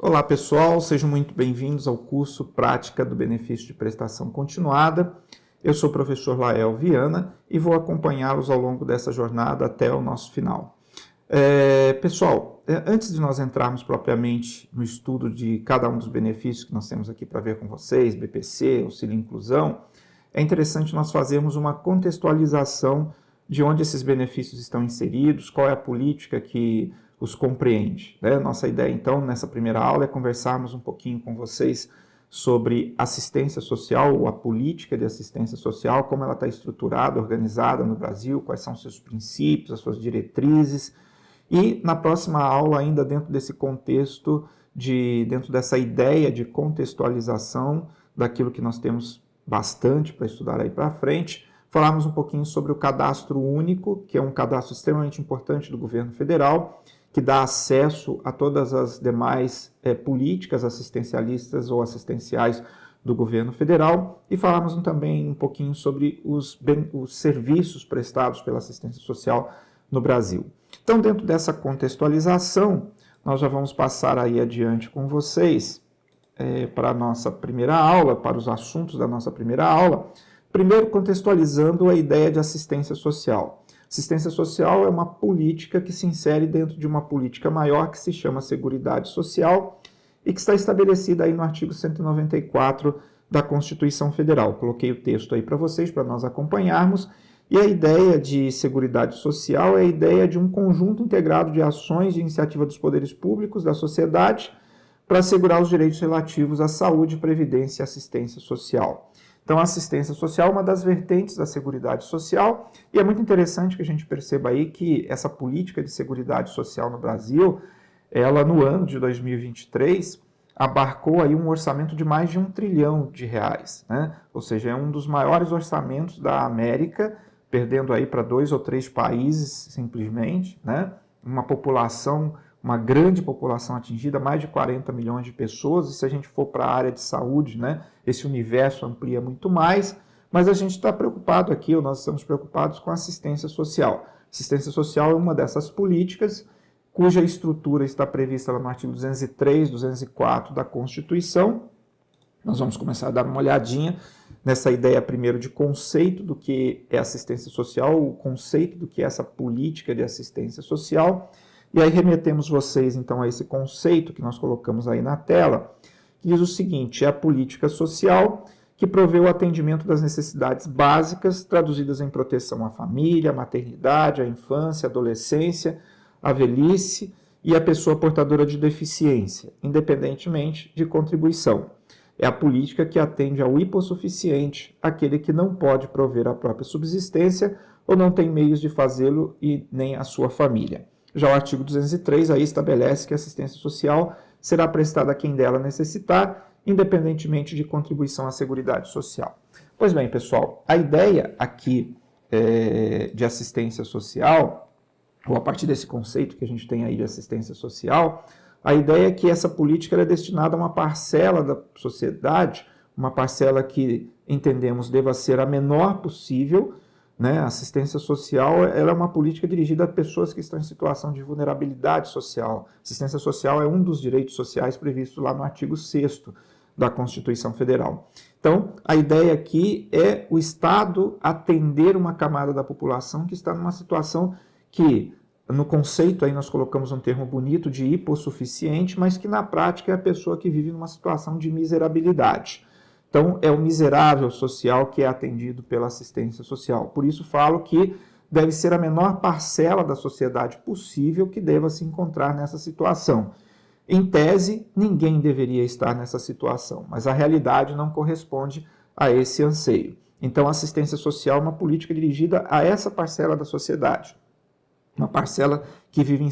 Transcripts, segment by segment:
Olá pessoal, sejam muito bem-vindos ao curso Prática do Benefício de Prestação Continuada. Eu sou o professor Lael Viana e vou acompanhá-los ao longo dessa jornada até o nosso final. Pessoal, antes de nós entrarmos propriamente no estudo de cada um dos benefícios que nós temos aqui para ver com vocês, BPC, auxílio inclusão, é interessante nós fazermos uma contextualização de onde esses benefícios estão inseridos, qual é a política que os compreende, né? Nossa ideia, então, nessa primeira aula é conversarmos um pouquinho com vocês sobre assistência social, ou a política de assistência social, como ela está estruturada, organizada no Brasil, quais são seus princípios, as suas diretrizes, e na próxima aula, ainda dentro desse contexto, dentro dessa ideia de contextualização daquilo que nós temos bastante para estudar aí para frente, falarmos um pouquinho sobre o cadastro único, que é um cadastro extremamente importante do governo federal, que dá acesso a todas as demais políticas assistencialistas ou assistenciais do governo federal, e falarmos também um pouquinho sobre os serviços prestados pela assistência social no Brasil. Então, dentro dessa contextualização, nós já vamos passar aí adiante com vocês para a nossa primeira aula, para os assuntos da nossa primeira aula, primeiro contextualizando a ideia de assistência social. Assistência social é uma política que se insere dentro de uma política maior que se chama Seguridade Social e que está estabelecida aí no artigo 194 da Constituição Federal. Coloquei o texto aí para vocês, para nós acompanharmos. E a ideia de Seguridade Social é a ideia de um conjunto integrado de ações de iniciativa dos poderes públicos, da sociedade, para assegurar os direitos relativos à saúde, previdência e assistência social. Então, a assistência social é uma das vertentes da Seguridade Social, e é muito interessante que a gente perceba aí que essa política de Seguridade Social no Brasil, ela no ano de 2023, abarcou aí um orçamento de mais de R$1 trilhão, né? Ou seja, é um dos maiores orçamentos da América, perdendo aí para 2 ou 3 países simplesmente, né? Uma grande população atingida, mais de 40 milhões de pessoas, e se a gente for para a área de saúde, né, esse universo amplia muito mais, mas a gente está preocupado aqui, ou nós estamos preocupados com a assistência social. Assistência social é uma dessas políticas, cuja estrutura está prevista lá no artigo 203, 204 da Constituição. Nós vamos começar a dar uma olhadinha nessa ideia primeiro de conceito do que é assistência social, o conceito do que é essa política de assistência social. E aí remetemos vocês, então, a esse conceito que nós colocamos aí na tela, que diz o seguinte: é a política social que provê o atendimento das necessidades básicas, traduzidas em proteção à família, à maternidade, à infância, à adolescência, à velhice e à pessoa portadora de deficiência, independentemente de contribuição. É a política que atende ao hipossuficiente, aquele que não pode prover a própria subsistência ou não tem meios de fazê-lo e nem a sua família. Já o artigo 203 aí estabelece que a assistência social será prestada a quem dela necessitar, independentemente de contribuição à Seguridade Social. Pois bem, pessoal, a ideia aqui de assistência social, ou a partir desse conceito que a gente tem aí de assistência social, a ideia é que essa política é destinada a uma parcela da sociedade, uma parcela que entendemos deva ser a menor possível, né? A assistência social ela é uma política dirigida a pessoas que estão em situação de vulnerabilidade social. Assistência social é um dos direitos sociais previstos lá no artigo 6º da Constituição Federal. Então, a ideia aqui é o Estado atender uma camada da população que está numa situação que, no conceito aí nós colocamos um termo bonito de hipossuficiente, mas que na prática é a pessoa que vive numa situação de miserabilidade. Então, é o miserável social que é atendido pela assistência social. Por isso, falo que deve ser a menor parcela da sociedade possível que deva se encontrar nessa situação. Em tese, ninguém deveria estar nessa situação, mas a realidade não corresponde a esse anseio. Então, a assistência social é uma política dirigida a essa parcela da sociedade. Uma parcela que vive em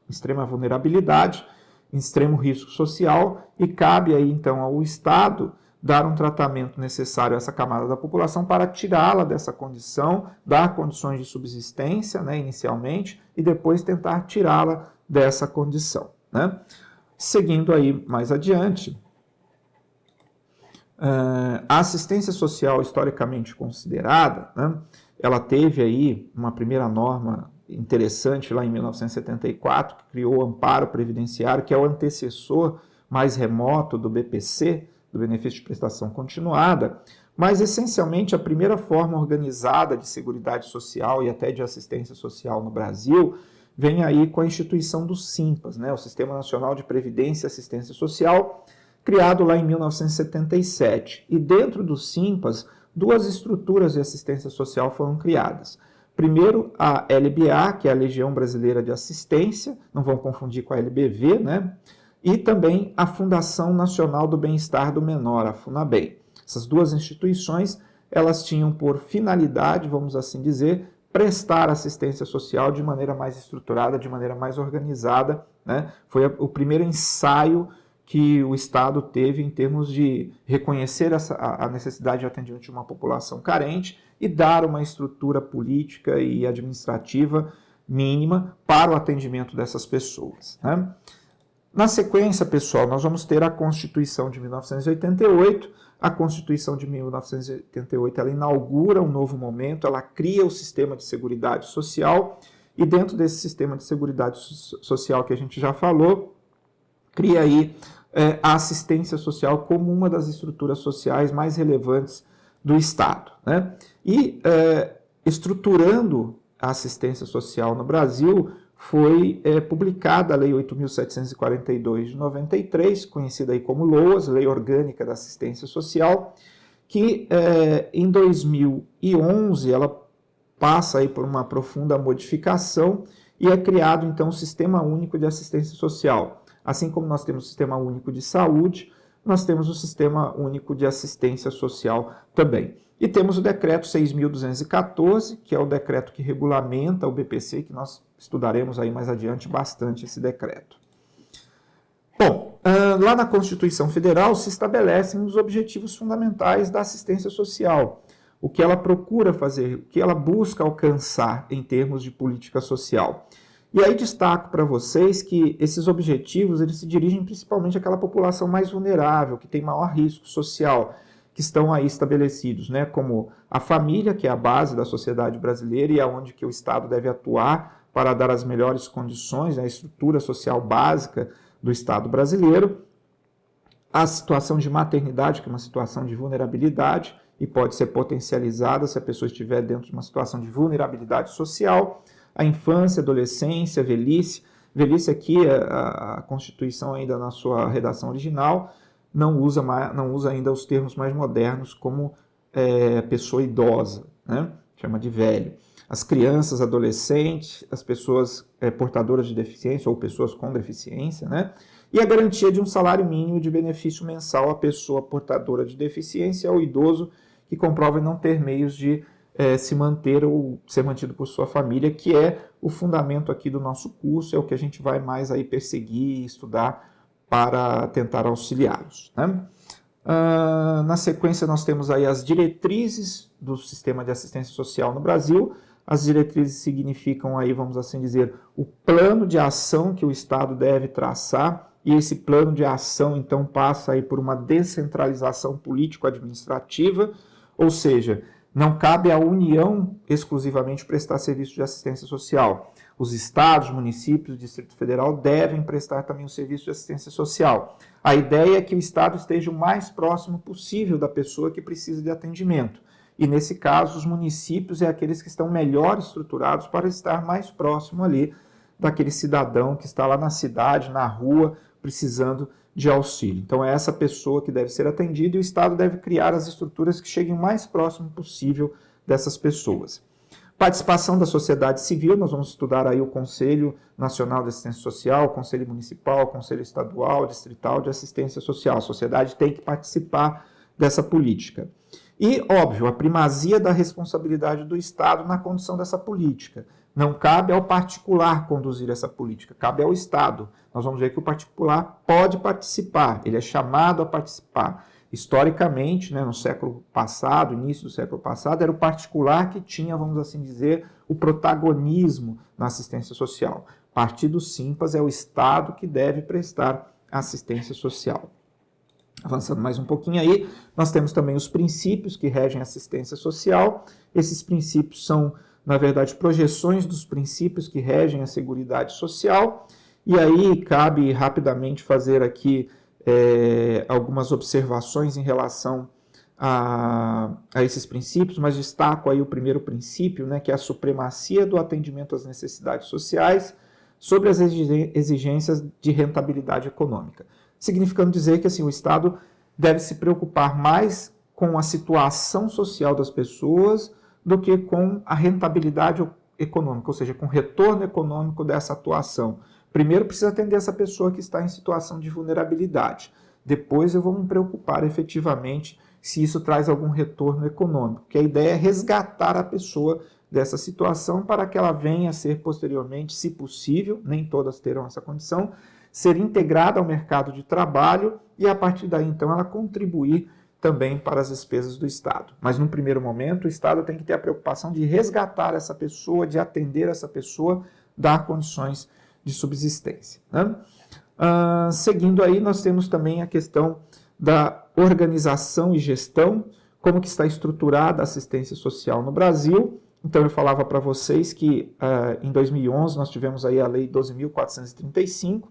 extrema vulnerabilidade, em extremo risco social, e cabe aí, então, ao Estado dar um tratamento necessário a essa camada da população para tirá-la dessa condição, dar condições de subsistência, né, inicialmente, e depois tentar tirá-la dessa condição, né? Seguindo aí mais adiante, a assistência social historicamente considerada, né, ela teve aí uma primeira norma interessante lá em 1974, que criou o amparo previdenciário, que é o antecessor mais remoto do BPC, do benefício de prestação continuada, mas essencialmente a primeira forma organizada de seguridade social e até de assistência social no Brasil vem aí com a instituição do SIMPAS, né, o Sistema Nacional de Previdência e Assistência Social, criado lá em 1977. E dentro do SIMPAS, duas estruturas de assistência social foram criadas. Primeiro, a LBA, que é a Legião Brasileira de Assistência, não vão confundir com a LBV, né? E também a Fundação Nacional do Bem-Estar do Menor, a FUNABEM. Essas duas instituições, elas tinham por finalidade, vamos assim dizer, prestar assistência social de maneira mais estruturada, de maneira mais organizada, né? Foi o primeiro ensaio que o Estado teve em termos de reconhecer a necessidade de atendimento de uma população carente e dar uma estrutura política e administrativa mínima para o atendimento dessas pessoas, né? Na sequência, pessoal, nós vamos ter a Constituição de 1988. A Constituição de 1988 ela inaugura um novo momento, ela cria o sistema de seguridade social e dentro desse sistema de seguridade social que a gente já falou, cria aí a assistência social como uma das estruturas sociais mais relevantes do Estado, né? E estruturando a assistência social no Brasil, foi publicada a Lei 8.742 de 93, conhecida aí como LOAS, Lei Orgânica da Assistência Social, que em 2011 ela passa aí por uma profunda modificação e é criado então o Sistema Único de Assistência Social. Assim como nós temos o Sistema Único de Saúde, nós temos o Sistema Único de Assistência Social também. E temos o Decreto 6.214, que é o decreto que regulamenta o BPC, que nós estudaremos aí mais adiante bastante esse decreto. Bom, lá na Constituição Federal se estabelecem os objetivos fundamentais da assistência social, o que ela procura fazer, o que ela busca alcançar em termos de política social. E aí destaco para vocês que esses objetivos eles se dirigem principalmente àquela população mais vulnerável, que tem maior risco social, que estão aí estabelecidos, né, como a família, que é a base da sociedade brasileira e é onde que o Estado deve atuar para dar as melhores condições, né, a estrutura social básica do Estado brasileiro, a situação de maternidade, que é uma situação de vulnerabilidade e pode ser potencializada se a pessoa estiver dentro de uma situação de vulnerabilidade social, a infância, adolescência, velhice. Velhice aqui, a Constituição ainda na sua redação original, não usa ainda os termos mais modernos como pessoa idosa, né? Chama de velho. As crianças, adolescentes, as pessoas portadoras de deficiência ou pessoas com deficiência, né? E a garantia de um salário mínimo de benefício mensal à pessoa portadora de deficiência ou idoso que comprova não ter meios de se manter ou ser mantido por sua família, que é o fundamento aqui do nosso curso, é o que a gente vai mais aí perseguir e estudar para tentar auxiliá-los, né? Na sequência, nós temos aí as diretrizes do sistema de assistência social no Brasil. As diretrizes significam aí, vamos assim dizer, o plano de ação que o Estado deve traçar, e esse plano de ação, então, passa aí por uma descentralização político-administrativa, ou seja, não cabe à União exclusivamente prestar serviço de assistência social. Os estados, municípios, Distrito Federal devem prestar também o serviço de assistência social. A ideia é que o Estado esteja o mais próximo possível da pessoa que precisa de atendimento. E, nesse caso, os municípios é aqueles que estão melhor estruturados para estar mais próximo ali daquele cidadão que está lá na cidade, na rua, precisando de auxílio. Então, é essa pessoa que deve ser atendida e o Estado deve criar as estruturas que cheguem o mais próximo possível dessas pessoas. Participação da sociedade civil, nós vamos estudar aí o Conselho Nacional de Assistência Social, Conselho Municipal, Conselho Estadual, Distrital de Assistência Social. A sociedade tem que participar dessa política. E, óbvio, a primazia da responsabilidade do Estado na condução dessa política. Não cabe ao particular conduzir essa política, cabe ao Estado. Nós vamos ver que o particular pode participar, ele é chamado a participar. Historicamente, né, no século passado, início do século passado, era o particular que tinha, vamos assim dizer, o protagonismo na assistência social. A partir do SIMPAS, é o Estado que deve prestar assistência social. Avançando mais um pouquinho aí, nós temos também os princípios que regem a assistência social. Esses princípios são, na verdade, projeções dos princípios que regem a Seguridade Social. E aí cabe rapidamente fazer aqui algumas observações em relação a esses princípios, mas destaco aí o primeiro princípio, né, que é a supremacia do atendimento às necessidades sociais sobre as exigências de rentabilidade econômica. Significando dizer que assim, o Estado deve se preocupar mais com a situação social das pessoas do que com a rentabilidade econômica, ou seja, com o retorno econômico dessa atuação. Primeiro precisa atender essa pessoa que está em situação de vulnerabilidade. Depois eu vou me preocupar efetivamente se isso traz algum retorno econômico, porque a ideia é resgatar a pessoa dessa situação para que ela venha a ser posteriormente, se possível, nem todas terão essa condição, ser integrada ao mercado de trabalho e a partir daí então ela contribuir também para as despesas do Estado. Mas num primeiro momento o Estado tem que ter a preocupação de resgatar essa pessoa, de atender essa pessoa, dar condições de subsistência, né? Seguindo aí, nós temos também a questão da organização e gestão, como que está estruturada a assistência social no Brasil. Então, eu falava para vocês que em 2011 nós tivemos aí a Lei 12.435,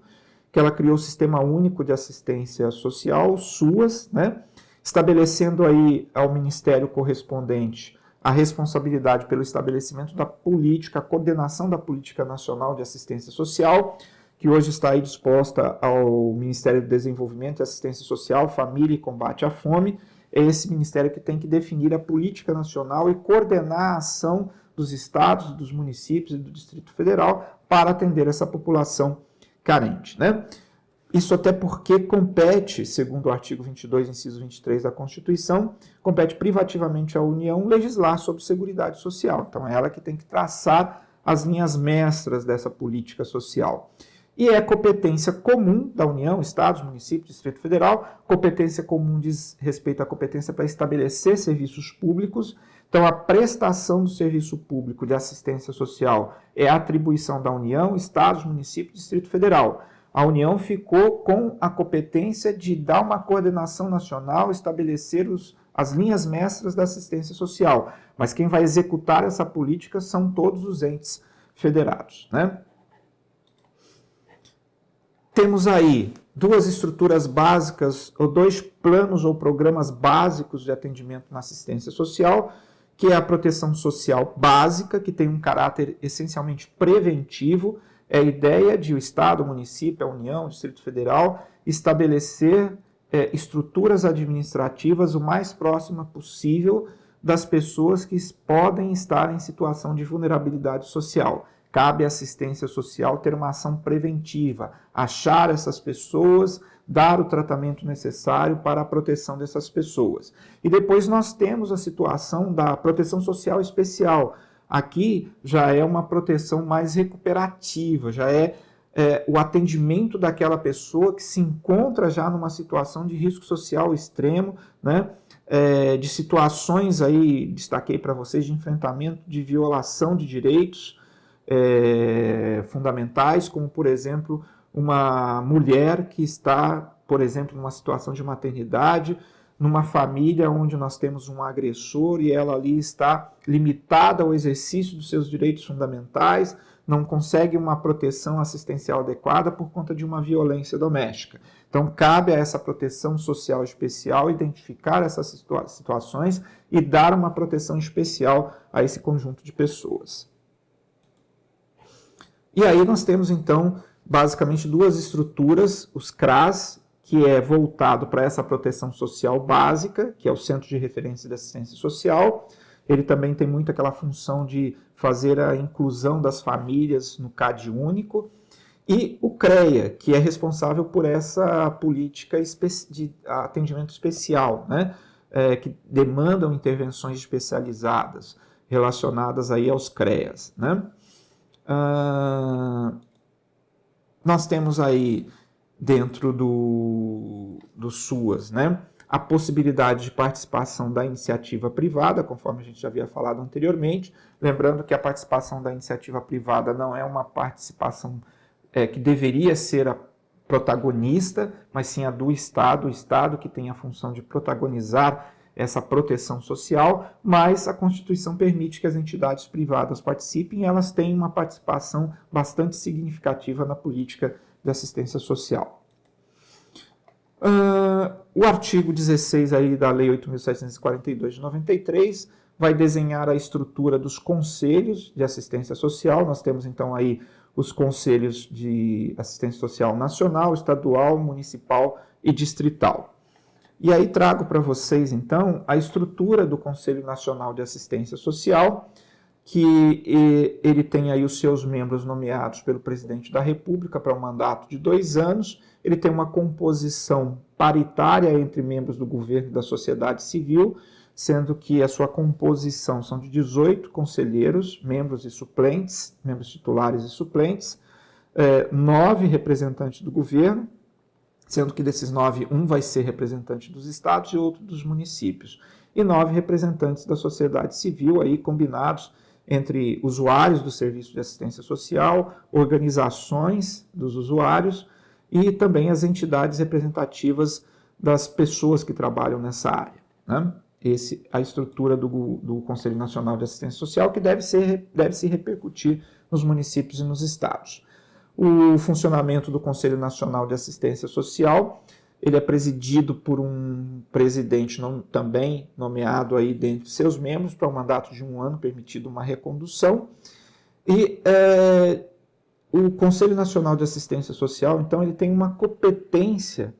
que ela criou o Sistema Único de Assistência Social, SUAS, né? Estabelecendo aí ao Ministério correspondente a responsabilidade pelo estabelecimento da política, a coordenação da Política Nacional de Assistência Social, que hoje está aí disposta ao Ministério do Desenvolvimento e Assistência Social, Família e Combate à Fome. É esse ministério que tem que definir a política nacional e coordenar a ação dos estados, dos municípios e do Distrito Federal para atender essa população carente, né? Isso até porque compete, segundo o artigo 22, inciso 23 da Constituição, compete privativamente à União legislar sobre Seguridade Social. Então, é ela que tem que traçar as linhas mestras dessa política social. E é competência comum da União, Estados, municípios, Distrito Federal. Competência comum diz respeito à competência para estabelecer serviços públicos. Então, a prestação do serviço público de assistência social é atribuição da União, Estados, municípios, Distrito Federal. A União ficou com a competência de dar uma coordenação nacional, estabelecer as linhas mestras da assistência social. Mas quem vai executar essa política são todos os entes federados, né? Temos aí duas estruturas básicas, ou dois planos ou programas básicos de atendimento na assistência social, que é a proteção social básica, que tem um caráter essencialmente preventivo. É a ideia de o Estado, o município, a União, o Distrito Federal estabelecer estruturas administrativas o mais próxima possível das pessoas que podem estar em situação de vulnerabilidade social. Cabe à assistência social ter uma ação preventiva, achar essas pessoas, dar o tratamento necessário para a proteção dessas pessoas. E depois nós temos a situação da proteção social especial. Aqui já é uma proteção mais recuperativa, já é o atendimento daquela pessoa que se encontra já numa situação de risco social extremo, né? De situações aí, destaquei para vocês, de enfrentamento de violação de direitos fundamentais, como, por exemplo, uma mulher que está, por exemplo, numa situação de maternidade, numa família onde nós temos um agressor e ela ali está limitada ao exercício dos seus direitos fundamentais, não consegue uma proteção assistencial adequada por conta de uma violência doméstica. Então, cabe a essa proteção social especial identificar essas situações e dar uma proteção especial a esse conjunto de pessoas. E aí nós temos, então, basicamente duas estruturas, os CRAS, que é voltado para essa proteção social básica, que é o Centro de Referência de Assistência Social. Ele também tem muito aquela função de fazer a inclusão das famílias no CAD único. E o CREA, que é responsável por essa política de atendimento especial, né? Que demandam intervenções especializadas relacionadas aí aos CREAs, né? Nós temos aí dentro do SUAS, né, a possibilidade de participação da iniciativa privada, conforme a gente já havia falado anteriormente, lembrando que a participação da iniciativa privada não é uma participação que deveria ser a protagonista, mas sim a do Estado, o Estado que tem a função de protagonizar essa proteção social, mas a Constituição permite que as entidades privadas participem e elas têm uma participação bastante significativa na política de assistência social. O artigo 16 aí da Lei 8.742 de 93 vai desenhar a estrutura dos conselhos de assistência social. Nós temos então aí os conselhos de assistência social nacional, estadual, municipal e distrital. E aí trago para vocês então a estrutura do Conselho Nacional de Assistência Social, que ele tem aí os seus membros nomeados pelo presidente da República para um mandato de 2 anos. Ele tem uma composição paritária entre membros do governo e da sociedade civil, sendo que a sua composição são de 18 conselheiros, membros e suplentes, membros titulares e suplentes, 9 representantes do governo, sendo que desses 9, um vai ser representante dos estados e outro dos municípios, e 9 representantes da sociedade civil, aí combinados entre usuários do serviço de assistência social, organizações dos usuários e também as entidades representativas das pessoas que trabalham nessa área, né? A estrutura do Conselho Nacional de Assistência Social, que deve se repercutir nos municípios e nos estados. O funcionamento do Conselho Nacional de Assistência Social, ele é presidido por um presidente também nomeado aí dentre seus membros para um mandato de 1 ano, permitido uma recondução. E o Conselho Nacional de Assistência Social, então, ele tem uma competência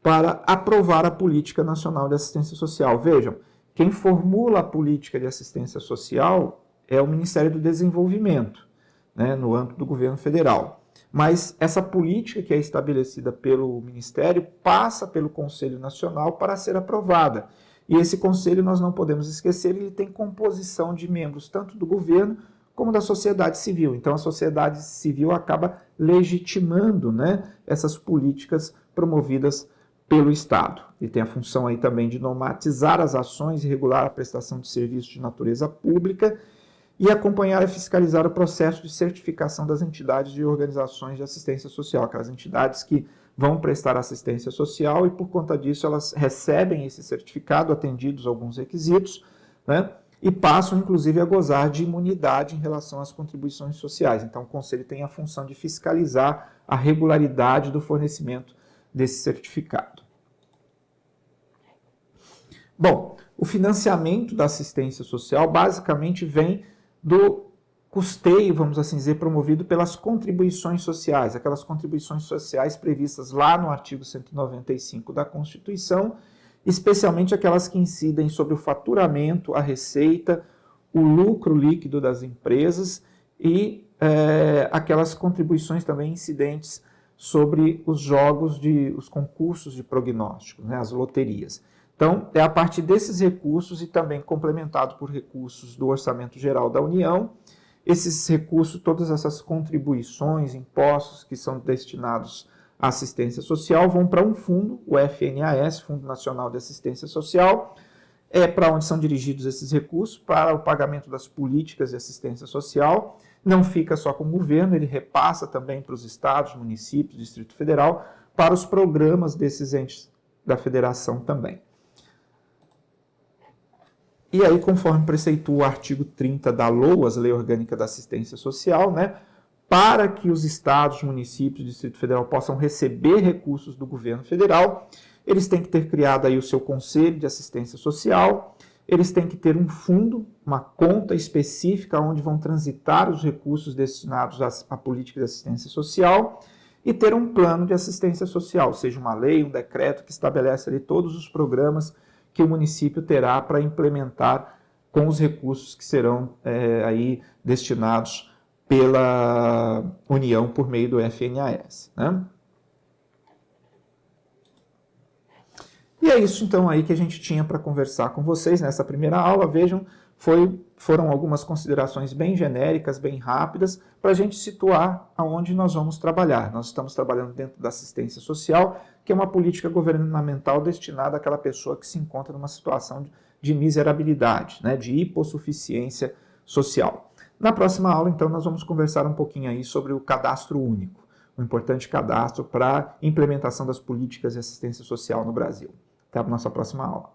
para aprovar a Política Nacional de Assistência Social. Vejam, quem formula a política de assistência social é o Ministério do Desenvolvimento, né, no âmbito do governo federal. Mas essa política que é estabelecida pelo Ministério passa pelo Conselho Nacional para ser aprovada. E esse Conselho, nós não podemos esquecer, ele tem composição de membros tanto do governo como da sociedade civil. Então, a sociedade civil acaba legitimando, né, essas políticas promovidas pelo Estado. Ele tem a função aí também de normatizar as ações e regular a prestação de serviços de natureza pública e acompanhar e fiscalizar o processo de certificação das entidades e organizações de assistência social, aquelas entidades que vão prestar assistência social e, por conta disso, elas recebem esse certificado, atendidos alguns requisitos, né, e passam, inclusive, a gozar de imunidade em relação às contribuições sociais. Então, o Conselho tem a função de fiscalizar a regularidade do fornecimento desse certificado. Bom, o financiamento da assistência social basicamente vem do custeio, vamos assim dizer, promovido pelas contribuições sociais, aquelas contribuições sociais previstas lá no artigo 195 da Constituição, especialmente aquelas que incidem sobre o faturamento, a receita, o lucro líquido das empresas e aquelas contribuições também incidentes sobre os jogos, os concursos de prognósticos, né, as loterias. Então, é a partir desses recursos e também complementado por recursos do Orçamento Geral da União, esses recursos, todas essas contribuições, impostos que são destinados à assistência social vão para um fundo, o FNAS, Fundo Nacional de Assistência Social, para onde são dirigidos esses recursos, para o pagamento das políticas de assistência social. Não fica só com o governo, ele repassa também para os estados, municípios, Distrito Federal, para os programas desses entes da federação também. E aí, conforme preceitua o artigo 30 da LOAS, Lei Orgânica da Assistência Social, né, para que os estados, municípios e Distrito Federal possam receber recursos do governo federal, eles têm que ter criado aí o seu Conselho de Assistência Social, eles têm que ter um fundo, uma conta específica onde vão transitar os recursos destinados à política de assistência social e ter um plano de assistência social, seja uma lei, um decreto que estabelece ali todos os programas que o município terá para implementar com os recursos que serão aí destinados pela União por meio do FNAS, né? E é isso então aí que a gente tinha para conversar com vocês nessa primeira aula. Vejam, foram algumas considerações bem genéricas, bem rápidas, para a gente situar aonde nós vamos trabalhar. Nós estamos trabalhando dentro da assistência social, que é uma política governamental destinada àquela pessoa que se encontra numa situação de miserabilidade, né, de hipossuficiência social. Na próxima aula, então, nós vamos conversar um pouquinho aí sobre o cadastro único, um importante cadastro para a implementação das políticas de assistência social no Brasil. Até a nossa próxima aula.